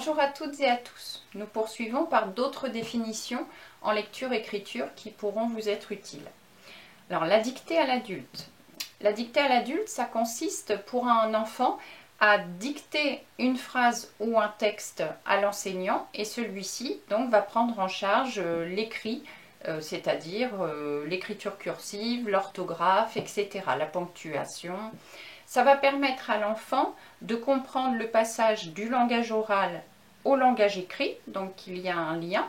Bonjour à toutes et à tous. Nous poursuivons par d'autres définitions en lecture-écriture qui pourront vous être utiles. Alors, la dictée à l'adulte. La dictée à l'adulte, ça consiste pour un enfant à dicter une phrase ou un texte à l'enseignant et celui-ci donc va prendre en charge l'écrit, c'est-à-dire l'écriture cursive, l'orthographe, etc., la ponctuation. Ça va permettre à l'enfant de comprendre le passage du langage oral au langage écrit, donc il y a un lien,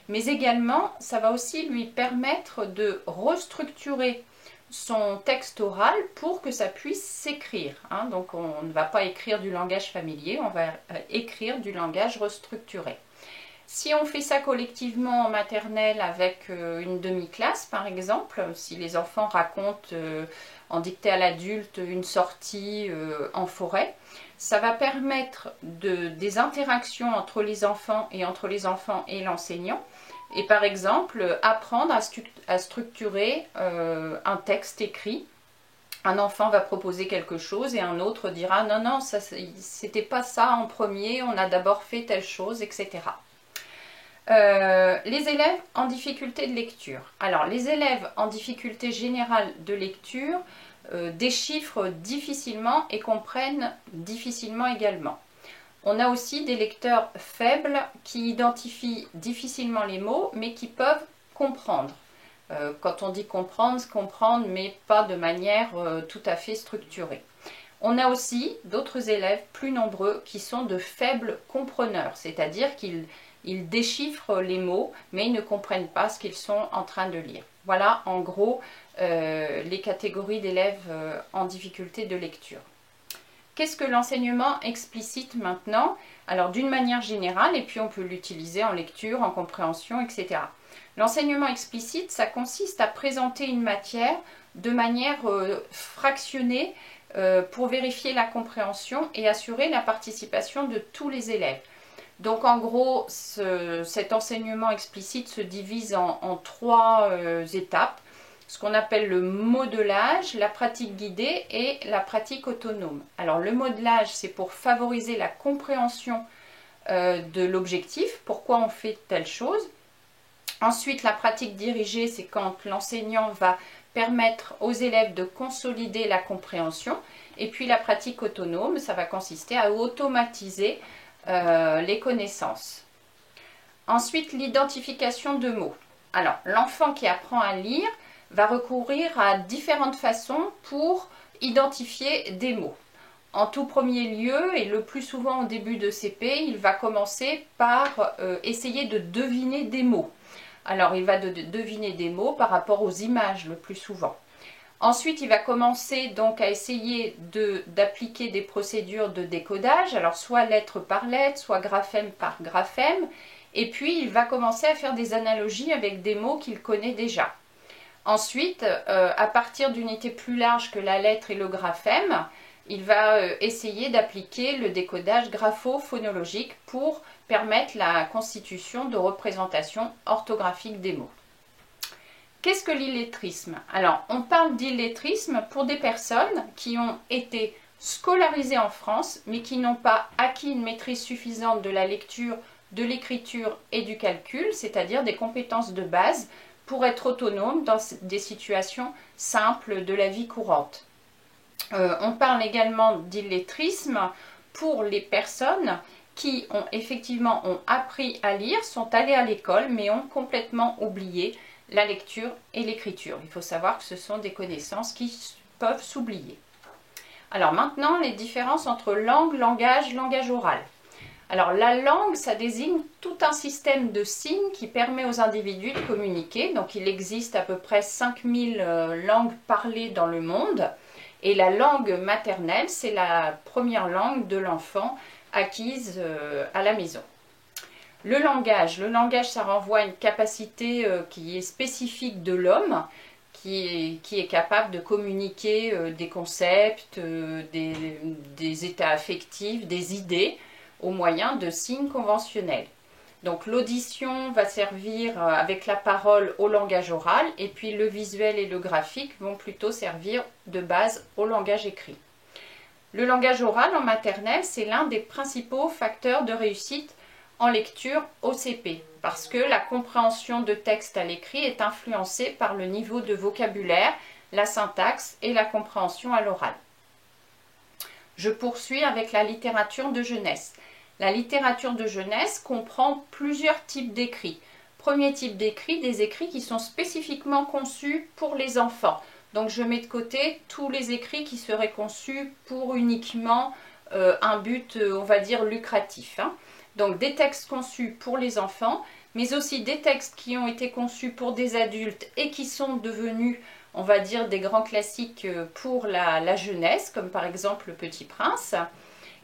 mais également ça va aussi lui permettre de restructurer son texte oral pour que ça puisse s'écrire. Donc on ne va pas écrire du langage familier, on va écrire du langage restructuré. Si on fait ça collectivement en maternelle avec une demi-classe par exemple, si les enfants racontent en dictée à l'adulte une sortie en forêt, ça va permettre des interactions entre les enfants et l'enseignant, et par exemple apprendre à structurer un texte écrit. Un enfant va proposer quelque chose et un autre dira non, non, c'était pas ça en premier, on a d'abord fait telle chose, etc. Les élèves en difficulté de lecture. Alors, les élèves en difficulté générale de lecture déchiffrent difficilement et comprennent difficilement également. On a aussi des lecteurs faibles qui identifient difficilement les mots, mais qui peuvent comprendre. Quand on dit comprendre, comprendre, mais pas de manière tout à fait structurée. On a aussi d'autres élèves plus nombreux qui sont de faibles compreneurs, c'est-à-dire qu'ils déchiffrent les mots, mais ils ne comprennent pas ce qu'ils sont en train de lire. Voilà en gros les catégories d'élèves en difficulté de lecture. Qu'est-ce que l'enseignement explicite maintenant? Alors d'une manière générale, et puis on peut l'utiliser en lecture, en compréhension, etc. L'enseignement explicite, ça consiste à présenter une matière de manière fractionnée pour vérifier la compréhension et assurer la participation de tous les élèves. Donc en gros, cet enseignement explicite se divise en trois étapes, ce qu'on appelle le modelage, la pratique guidée et la pratique autonome. Alors le modelage, c'est pour favoriser la compréhension de l'objectif, pourquoi on fait telle chose. Ensuite, la pratique dirigée, c'est quand l'enseignant va permettre aux élèves de consolider la compréhension. Et puis la pratique autonome, ça va consister à automatiser les connaissances. Ensuite, l'identification de mots. Alors, l'enfant qui apprend à lire va recourir à différentes façons pour identifier des mots. En tout premier lieu, et le plus souvent au début de CP, il va commencer par essayer de deviner des mots. Alors, il va deviner des mots par rapport aux images le plus souvent. Ensuite, il va commencer donc à essayer d'appliquer des procédures de décodage, alors soit lettre par lettre, soit graphème par graphème, et puis il va commencer à faire des analogies avec des mots qu'il connaît déjà. Ensuite, à partir d'unités plus larges que la lettre et le graphème, il va essayer d'appliquer le décodage grapho-phonologique pour permettre la constitution de représentations orthographiques des mots. Qu'est-ce que l'illettrisme? Alors, on parle d'illettrisme pour des personnes qui ont été scolarisées en France, mais qui n'ont pas acquis une maîtrise suffisante de la lecture, de l'écriture et du calcul, c'est-à-dire des compétences de base pour être autonomes dans des situations simples de la vie courante. On parle également d'illettrisme pour les personnes qui ont effectivement appris à lire, sont allées à l'école, mais ont complètement oublié la lecture et l'écriture. Il faut savoir que ce sont des connaissances qui peuvent s'oublier. Alors maintenant, les différences entre langue, langage, langage oral. Alors la langue, ça désigne tout un système de signes qui permet aux individus de communiquer. Donc il existe à peu près 5000 langues parlées dans le monde. Et la langue maternelle, c'est la première langue de l'enfant acquise à la maison. Le langage, ça renvoie à une capacité qui est spécifique de l'homme, qui est capable de communiquer des concepts, des états affectifs, des idées, au moyen de signes conventionnels. Donc l'audition va servir avec la parole au langage oral, et puis le visuel et le graphique vont plutôt servir de base au langage écrit. Le langage oral en maternelle, c'est l'un des principaux facteurs de réussite en lecture au CP, parce que la compréhension de texte à l'écrit est influencée par le niveau de vocabulaire, la syntaxe et la compréhension à l'oral. Je poursuis avec la littérature de jeunesse. La littérature de jeunesse comprend plusieurs types d'écrits. Premier type d'écrit, des écrits qui sont spécifiquement conçus pour les enfants. Donc je mets de côté tous les écrits qui seraient conçus pour uniquement un but, on va dire, lucratif. Donc des textes conçus pour les enfants, mais aussi des textes qui ont été conçus pour des adultes et qui sont devenus, on va dire, des grands classiques pour la jeunesse, comme par exemple Le Petit Prince.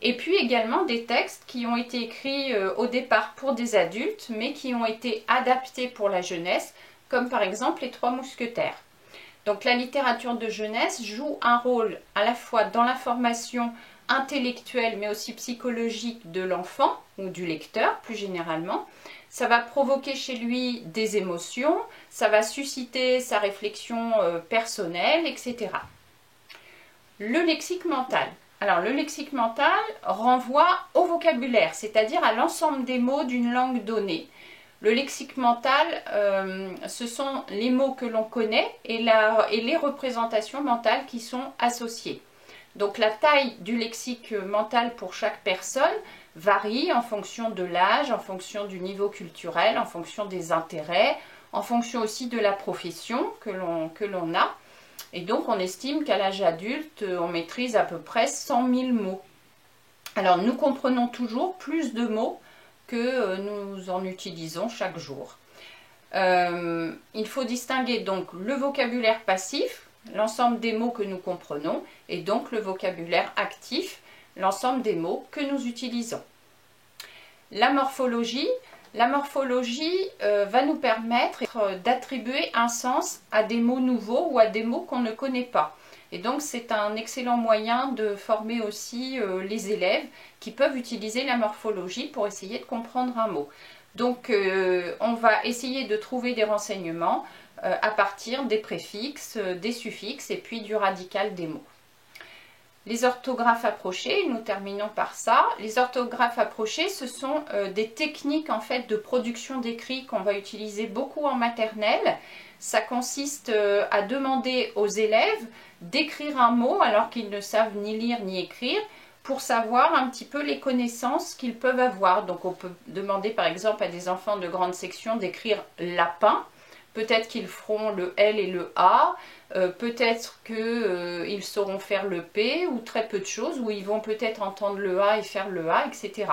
Et puis également des textes qui ont été écrits au départ pour des adultes, mais qui ont été adaptés pour la jeunesse, comme par exemple Les Trois Mousquetaires. Donc la littérature de jeunesse joue un rôle à la fois dans la formation intellectuelle, mais aussi psychologique de l'enfant, ou du lecteur plus généralement. Ça va provoquer chez lui des émotions, ça va susciter sa réflexion personnelle, etc. Le lexique mental. Alors le lexique mental renvoie au vocabulaire, c'est-à-dire à l'ensemble des mots d'une langue donnée. Le lexique mental, ce sont les mots que l'on connaît et les représentations mentales qui sont associées. Donc la taille du lexique mental pour chaque personne varie en fonction de l'âge, en fonction du niveau culturel, en fonction des intérêts, en fonction aussi de la profession que l'on a. Et donc on estime qu'à l'âge adulte, on maîtrise à peu près 100 000 mots. Alors nous comprenons toujours plus de mots que nous en utilisons chaque jour. Il faut distinguer donc le vocabulaire passif, l'ensemble des mots que nous comprenons, et donc le vocabulaire actif, l'ensemble des mots que nous utilisons. La morphologie va nous permettre d'attribuer un sens à des mots nouveaux ou à des mots qu'on ne connaît pas. Et donc c'est un excellent moyen de former aussi les élèves qui peuvent utiliser la morphologie pour essayer de comprendre un mot. Donc on va essayer de trouver des renseignements à partir des préfixes, des suffixes et puis du radical des mots. Les orthographes approchées, nous terminons par ça. Les orthographes approchées, ce sont des techniques en fait de production d'écrit qu'on va utiliser beaucoup en maternelle. Ça consiste à demander aux élèves d'écrire un mot alors qu'ils ne savent ni lire ni écrire pour savoir un petit peu les connaissances qu'ils peuvent avoir. Donc on peut demander par exemple à des enfants de grande section d'écrire lapin. Peut-être qu'ils feront le L et le A, peut-être qu'ils sauront faire le P ou très peu de choses, ou ils vont peut-être entendre le A et faire le A, etc.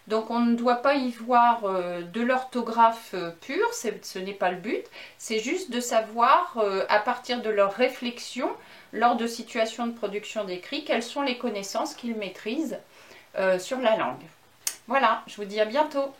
Donc on ne doit pas y voir de l'orthographe pure, ce n'est pas le but, c'est juste de savoir à partir de leur réflexion lors de situations de production d'écrit, quelles sont les connaissances qu'ils maîtrisent sur la langue. Voilà, je vous dis à bientôt.